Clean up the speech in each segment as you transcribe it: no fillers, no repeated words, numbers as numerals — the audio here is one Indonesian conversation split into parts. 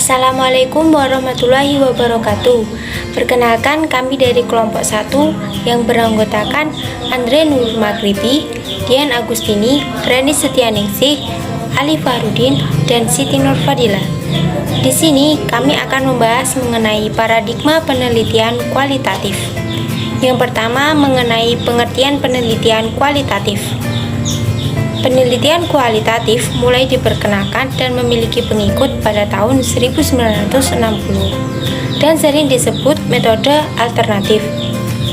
Assalamualaikum warahmatullahi wabarakatuh. Perkenalkan, kami dari kelompok 1 yang beranggotakan Andre Nurul Maghribi, Dian Agustini, Reni Setianingsih, Ali Fahrudin, dan Siti Nur Fadilah. Di sini kami akan membahas mengenai paradigma penelitian kualitatif. Yang pertama, mengenai pengertian penelitian kualitatif. Penelitian kualitatif mulai diperkenalkan dan memiliki pengikut pada tahun 1960 dan sering disebut metode alternatif.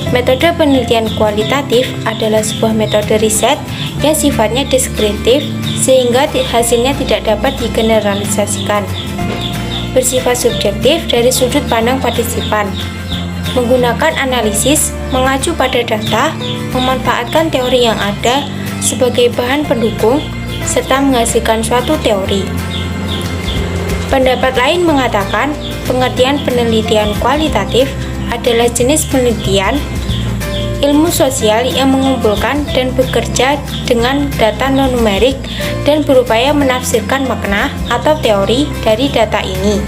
Metode penelitian kualitatif adalah sebuah metode riset yang sifatnya deskriptif sehingga hasilnya tidak dapat digeneralisasikan. Bersifat subjektif dari sudut pandang partisipan. Menggunakan analisis, mengacu pada data, memanfaatkan teori yang ada sebagai bahan pendukung, serta menghasilkan suatu teori. Pendapat lain mengatakan, pengertian penelitian kualitatif adalah jenis penelitian ilmu sosial yang mengumpulkan dan bekerja dengan data non-numerik dan berupaya menafsirkan makna atau teori dari data ini,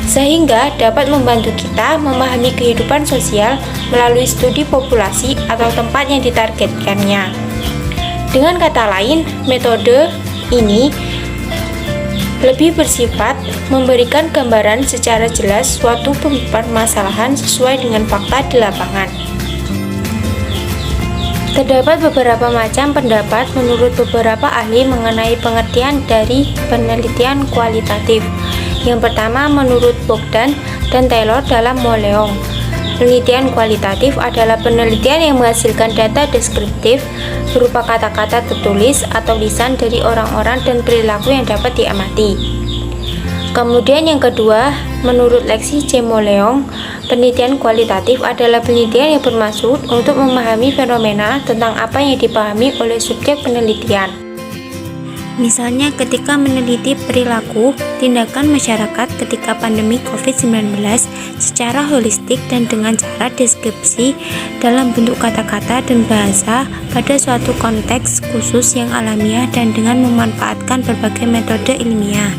sehingga dapat membantu kita memahami kehidupan sosial melalui studi populasi atau tempat yang ditargetkannya. Dengan kata lain, metode ini lebih bersifat memberikan gambaran secara jelas suatu permasalahan sesuai dengan fakta di lapangan. Terdapat beberapa macam pendapat menurut beberapa ahli mengenai pengertian dari penelitian kualitatif. Yang pertama, menurut Bogdan dan Taylor dalam Moleong, penelitian kualitatif adalah penelitian yang menghasilkan data deskriptif berupa kata-kata tertulis atau lisan dari orang-orang dan perilaku yang dapat diamati. Kemudian yang kedua, menurut Lexi C. Moleong, penelitian kualitatif adalah penelitian yang bermaksud untuk memahami fenomena tentang apa yang dipahami oleh subjek penelitian. Misalnya ketika meneliti perilaku tindakan masyarakat ketika pandemi COVID-19 secara holistik dan dengan cara deskripsi dalam bentuk kata-kata dan bahasa pada suatu konteks khusus yang alamiah dan dengan memanfaatkan berbagai metode ilmiah.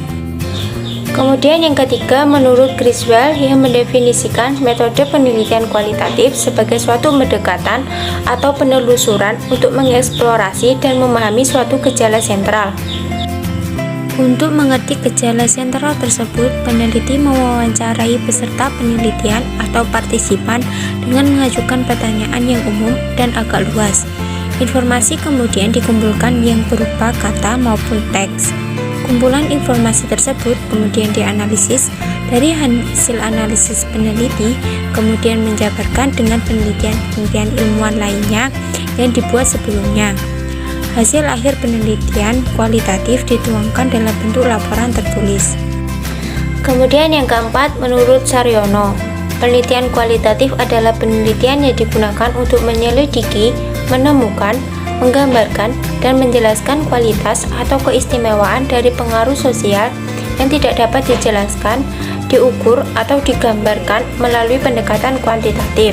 Kemudian yang ketiga, menurut Criswell yang mendefinisikan metode penelitian kualitatif sebagai suatu pendekatan atau penelusuran untuk mengeksplorasi dan memahami suatu gejala sentral. Untuk mengerti gejala sentral tersebut, peneliti mewawancarai peserta penelitian atau partisipan dengan mengajukan pertanyaan yang umum dan agak luas. Informasi kemudian dikumpulkan yang berupa kata maupun teks. Kumpulan informasi tersebut kemudian dianalisis. Dari hasil analisis peneliti kemudian menjabarkan dengan penelitian ilmuwan lainnya yang dibuat sebelumnya. Hasil akhir penelitian kualitatif dituangkan dalam bentuk laporan tertulis. Kemudian yang keempat, menurut Saryono, penelitian kualitatif adalah penelitian yang digunakan untuk menyelidiki, menemukan, menggambarkan, dan menjelaskan kualitas atau keistimewaan dari pengaruh sosial yang tidak dapat dijelaskan, diukur, atau digambarkan melalui pendekatan kuantitatif.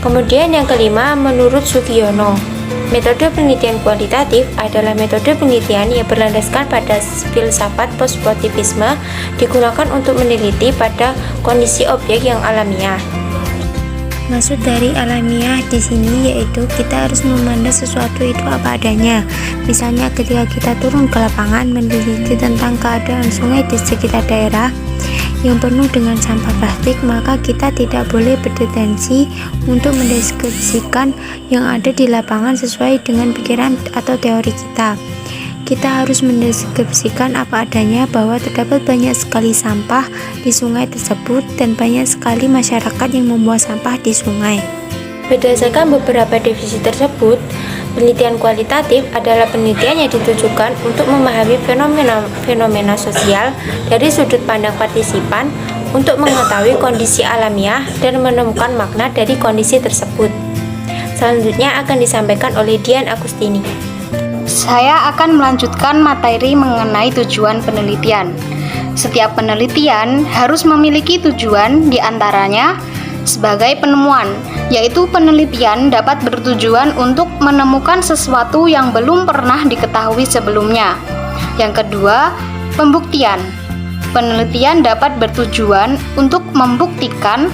Kemudian yang kelima, menurut Sugiono, metode penelitian kualitatif adalah metode penelitian yang berlandaskan pada filsafat positivisme digunakan untuk meneliti pada kondisi objek yang alamiah. Maksud dari alamiah di sini yaitu kita harus memandang sesuatu itu apa adanya. Misalnya ketika kita turun ke lapangan meneliti tentang keadaan sungai di sekitar daerah yang penuh dengan sampah plastik, maka kita tidak boleh bertendensi untuk mendeskripsikan yang ada di lapangan sesuai dengan pikiran atau teori kita. Kita harus mendeskripsikan apa adanya bahwa terdapat banyak sekali sampah di sungai tersebut dan banyak sekali masyarakat yang membuang sampah di sungai. Berdasarkan beberapa definisi tersebut, penelitian kualitatif adalah penelitian yang ditujukan untuk memahami fenomena sosial dari sudut pandang partisipan untuk mengetahui kondisi alamiah dan menemukan makna dari kondisi tersebut. Selanjutnya akan disampaikan oleh Dian Agustini. Saya akan melanjutkan materi mengenai tujuan penelitian. Setiap penelitian harus memiliki tujuan, diantaranya sebagai penemuan, yaitu penelitian dapat bertujuan untuk menemukan sesuatu yang belum pernah diketahui sebelumnya. Yang kedua, pembuktian. Penelitian dapat bertujuan untuk membuktikan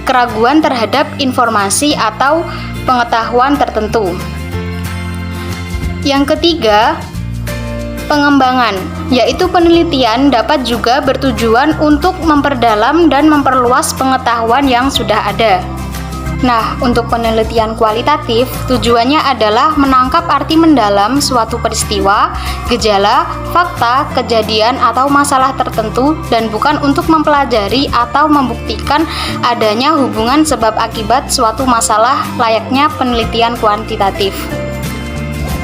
keraguan terhadap informasi atau pengetahuan tertentu. Yang ketiga, pengembangan, yaitu penelitian dapat juga bertujuan untuk memperdalam dan memperluas pengetahuan yang sudah ada. Nah, untuk penelitian kualitatif, tujuannya adalah menangkap arti mendalam suatu peristiwa, gejala, fakta, kejadian, atau masalah tertentu dan bukan untuk mempelajari atau membuktikan adanya hubungan sebab akibat suatu masalah layaknya penelitian kuantitatif.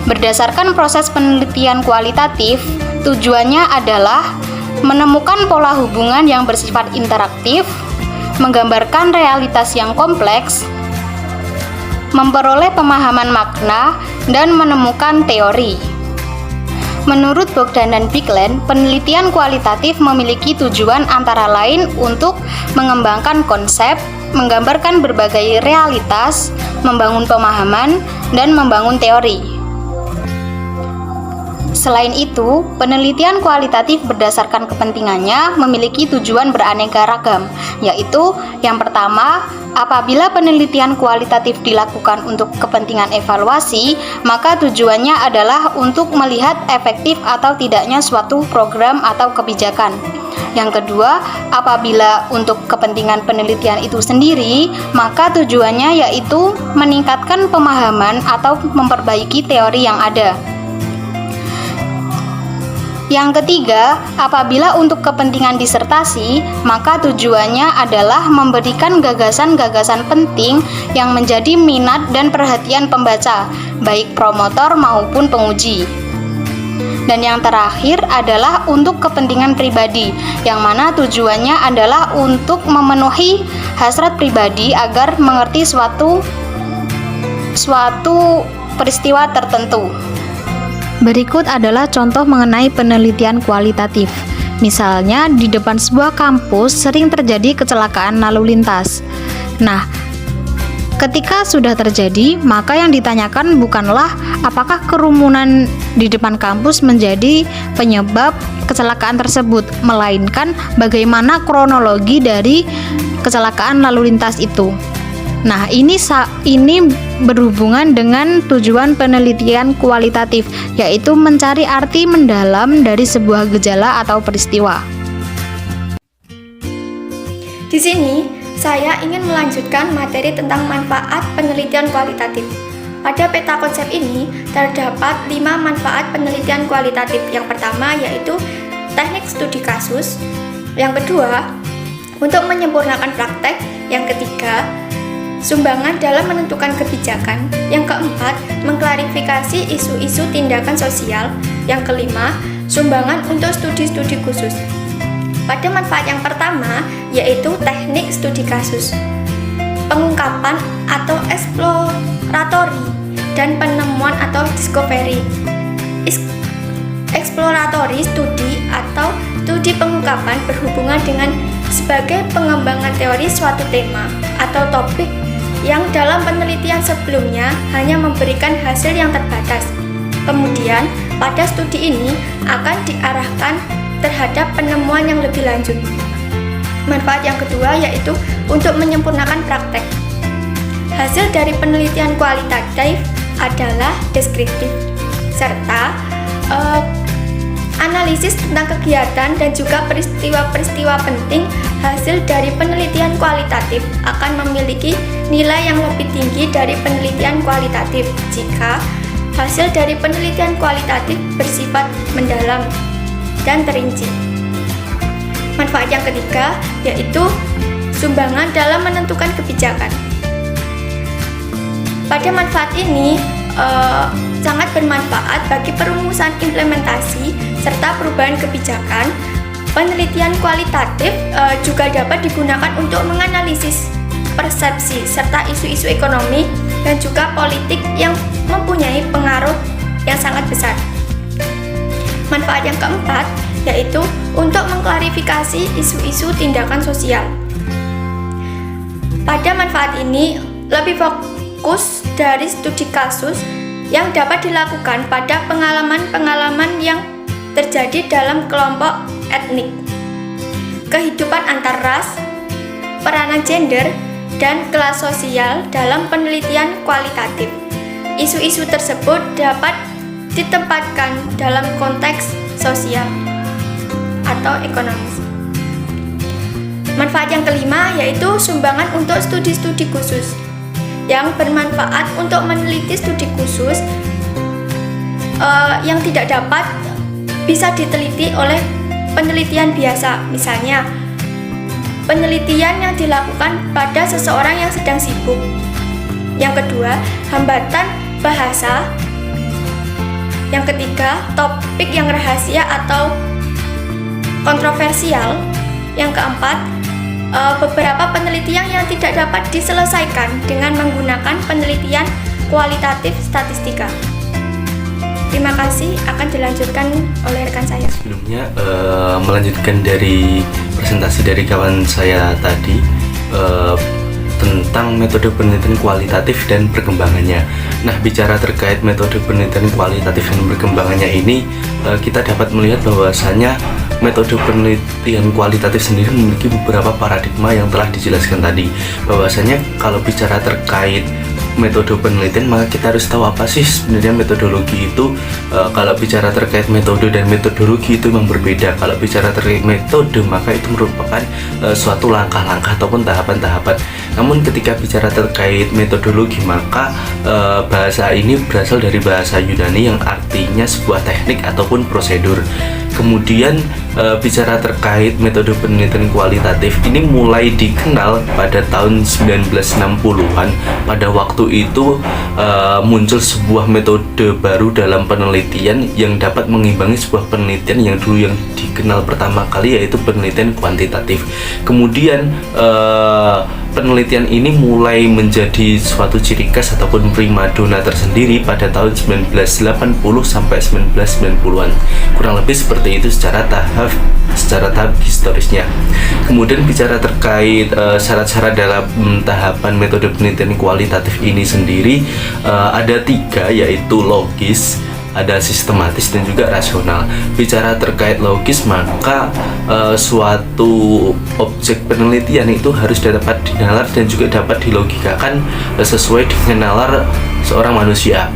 Berdasarkan proses penelitian kualitatif, tujuannya adalah menemukan pola hubungan yang bersifat interaktif, menggambarkan realitas yang kompleks, memperoleh pemahaman makna, dan menemukan teori. Menurut Bogdan dan Bigland, penelitian kualitatif memiliki tujuan antara lain untuk mengembangkan konsep, menggambarkan berbagai realitas, membangun pemahaman, dan membangun teori. Selain itu, penelitian kualitatif berdasarkan kepentingannya memiliki tujuan beraneka ragam, yaitu yang pertama, apabila penelitian kualitatif dilakukan untuk kepentingan evaluasi, maka tujuannya adalah untuk melihat efektif atau tidaknya suatu program atau kebijakan. Yang kedua, apabila untuk kepentingan penelitian itu sendiri, maka tujuannya yaitu meningkatkan pemahaman atau memperbaiki teori yang ada. Yang ketiga, apabila untuk kepentingan disertasi, maka tujuannya adalah memberikan gagasan-gagasan penting yang menjadi minat dan perhatian pembaca, baik promotor maupun penguji. Dan yang terakhir adalah untuk kepentingan pribadi, yang mana tujuannya adalah untuk memenuhi hasrat pribadi agar mengerti suatu peristiwa tertentu. Berikut adalah contoh mengenai penelitian kualitatif. Misalnya, di depan sebuah kampus sering terjadi kecelakaan lalu lintas. Nah, ketika sudah terjadi, maka yang ditanyakan bukanlah apakah kerumunan di depan kampus menjadi penyebab kecelakaan tersebut, melainkan bagaimana kronologi dari kecelakaan lalu lintas itu. Nah, ini berhubungan dengan tujuan penelitian kualitatif, yaitu mencari arti mendalam dari sebuah gejala atau peristiwa. Di sini, saya ingin melanjutkan materi tentang manfaat penelitian kualitatif. Pada peta konsep ini, terdapat 5 manfaat penelitian kualitatif. Yang pertama yaitu teknik studi kasus. Yang kedua, untuk menyempurnakan praktek. Yang ketiga, sumbangan dalam menentukan kebijakan. Yang keempat, mengklarifikasi isu-isu tindakan sosial. Yang kelima, sumbangan untuk studi-studi khusus. Pada manfaat yang pertama, yaitu teknik studi kasus. Pengungkapan atau eksploratory dan penemuan atau discovery. Eksploratory studi atau studi pengungkapan berhubungan dengan sebagai pengembangan teori suatu tema atau topik yang dalam penelitian sebelumnya hanya memberikan hasil yang terbatas. Kemudian, pada studi ini akan diarahkan terhadap penemuan yang lebih lanjut. Manfaat yang kedua yaitu untuk menyempurnakan praktek. Hasil dari penelitian kualitatif adalah deskriptif, serta analisis tentang kegiatan dan juga peristiwa-peristiwa penting. Hasil dari penelitian kualitatif akan memiliki nilai yang lebih tinggi dari penelitian kualitatif jika hasil dari penelitian kualitatif bersifat mendalam dan terinci. Manfaat yang ketiga yaitu sumbangan dalam menentukan kebijakan. Pada manfaat ini sangat bermanfaat bagi perumusan implementasi serta perubahan kebijakan. Penelitian kualitatif juga dapat digunakan untuk menganalisis persepsi serta isu-isu ekonomi dan juga politik yang mempunyai pengaruh yang sangat besar. Manfaat yang keempat yaitu untuk mengklarifikasi isu-isu tindakan sosial. Pada manfaat ini lebih fokus dari studi kasus yang dapat dilakukan pada pengalaman-pengalaman yang terjadi dalam kelompok etnik. kehidupan antar ras, peranan gender, dan kelas sosial dalam penelitian kualitatif. Isu-isu tersebut dapat ditempatkan dalam konteks sosial atau ekonomis. Manfaat yang kelima yaitu sumbangan untuk studi-studi khusus yang bermanfaat untuk meneliti studi khusus yang tidak dapat bisa diteliti oleh penelitian biasa. Misalnya, penelitian yang dilakukan pada seseorang yang sedang sibuk. Yang kedua, hambatan bahasa. Yang ketiga, topik yang rahasia atau kontroversial. Yang keempat, beberapa penelitian yang tidak dapat diselesaikan dengan menggunakan penelitian kualitatif statistika. Terima kasih, akan dilanjutkan oleh rekan saya. Sebelumnya melanjutkan dari presentasi dari kawan saya tadi tentang metode penelitian kualitatif dan perkembangannya. Nah, bicara terkait metode penelitian kualitatif dan perkembangannya ini, kita dapat melihat bahwasanya metode penelitian kualitatif sendiri memiliki beberapa paradigma yang telah dijelaskan tadi. Bahwasanya kalau bicara terkait metode penelitian, maka kita harus tahu apa sih sebenarnya metodologi itu. Kalau bicara terkait metode dan metodologi itu memang berbeda. Kalau bicara terkait metode, maka itu merupakan suatu langkah-langkah ataupun tahapan-tahapan. Namun ketika bicara terkait metodologi, maka bahasa ini berasal dari bahasa Yunani yang artinya sebuah teknik ataupun prosedur. Kemudian bicara terkait metode penelitian kualitatif ini mulai dikenal pada tahun 1960-an. Pada waktu itu muncul sebuah metode baru dalam penelitian yang dapat mengimbangi sebuah penelitian yang dulu yang dikenal pertama kali, yaitu penelitian kuantitatif. Kemudian penelitian ini mulai menjadi suatu ciri khas ataupun primadona tersendiri pada tahun 1980 sampai 1990-an. Kurang lebih seperti itu secara tahap historisnya. Kemudian bicara terkait syarat-syarat dalam tahapan metode penelitian kualitatif ini sendiri, ada 3, yaitu logis, ada sistematis, dan juga rasional. Bicara terkait logis, maka suatu objek penelitian itu harus dapat dinalar dan juga dapat dilogikakan sesuai dengan nalar seorang manusia.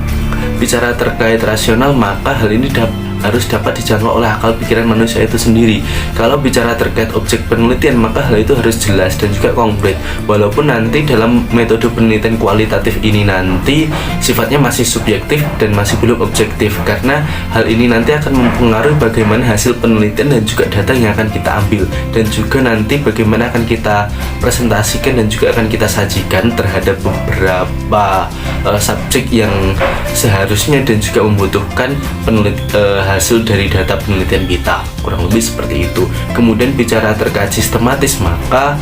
Bicara terkait rasional, maka hal ini harus dapat dijangkau oleh akal pikiran manusia itu sendiri. Kalau bicara terkait objek penelitian, maka hal itu harus jelas dan juga konkret. Walaupun nanti dalam metode penelitian kualitatif ini nanti sifatnya masih subjektif dan masih belum objektif, karena hal ini nanti akan mempengaruhi bagaimana hasil penelitian dan juga data yang akan kita ambil, dan juga nanti bagaimana akan kita presentasikan dan juga akan kita sajikan terhadap beberapa subjek yang seharusnya dan juga membutuhkan hasil dari data penelitian kita. Kurang lebih seperti itu. Kemudian bicara terkait sistematis, maka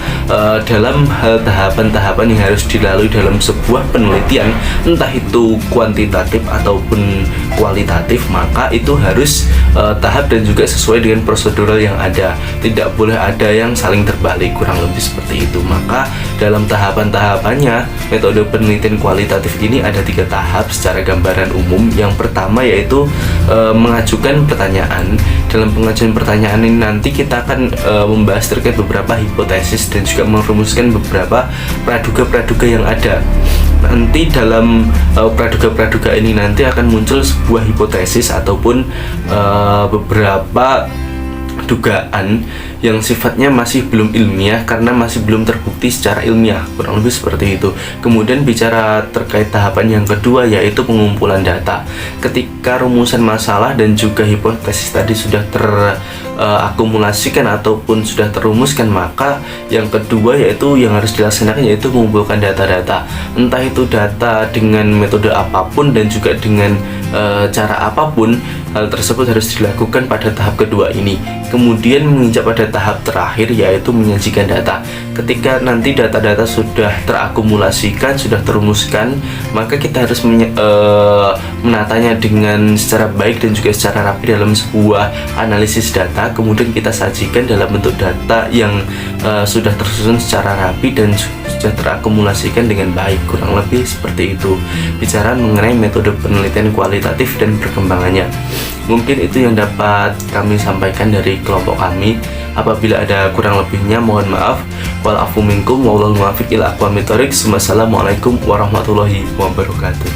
dalam hal tahapan-tahapan yang harus dilalui dalam sebuah penelitian, entah itu kuantitatif ataupun kualitatif, maka itu harus tahap dan juga sesuai dengan prosedural yang ada. Tidak boleh ada yang saling terbalik, kurang lebih seperti itu. Maka dalam tahapan-tahapannya, metode penelitian kualitatif ini ada 3 tahap secara gambaran umum. Yang pertama yaitu mengajukan pertanyaan. Dalam pengajuan pertanyaan ini nanti kita akan membahas terkait beberapa hipotesis dan juga merumuskan beberapa praduga-praduga yang ada. Nanti dalam praduga-praduga ini nanti akan muncul sebuah hipotesis ataupun beberapa dugaan yang sifatnya masih belum ilmiah karena masih belum terbukti secara ilmiah, kurang lebih seperti itu. Kemudian bicara terkait tahapan yang kedua yaitu pengumpulan data. Ketika rumusan masalah dan juga hipotesis tadi sudah terakumulasikan ataupun sudah terumuskan, maka yang kedua yaitu yang harus dilaksanakan yaitu mengumpulkan data-data. Entah itu data dengan metode apapun dan juga dengan cara apapun, hal tersebut harus dilakukan pada tahap kedua ini. Kemudian menginjak pada tahap terakhir yaitu menyajikan data. Ketika nanti data-data sudah terakumulasikan, sudah terumuskan, maka kita harus menatanya dengan secara baik dan juga secara rapi dalam sebuah analisis data. Kemudian kita sajikan dalam bentuk data yang sudah tersusun secara rapi dan sudah terakumulasikan dengan baik. Kurang lebih seperti itu bicara mengenai metode penelitian kualitatif dan perkembangannya. Mungkin itu yang dapat kami sampaikan dari kelompok kami. Apabila ada kurang lebihnya mohon maaf. Wal afu minkum wallahul muwaffiq ila aqwamit thoriq. Wassalamualaikum warahmatullahi wabarakatuh.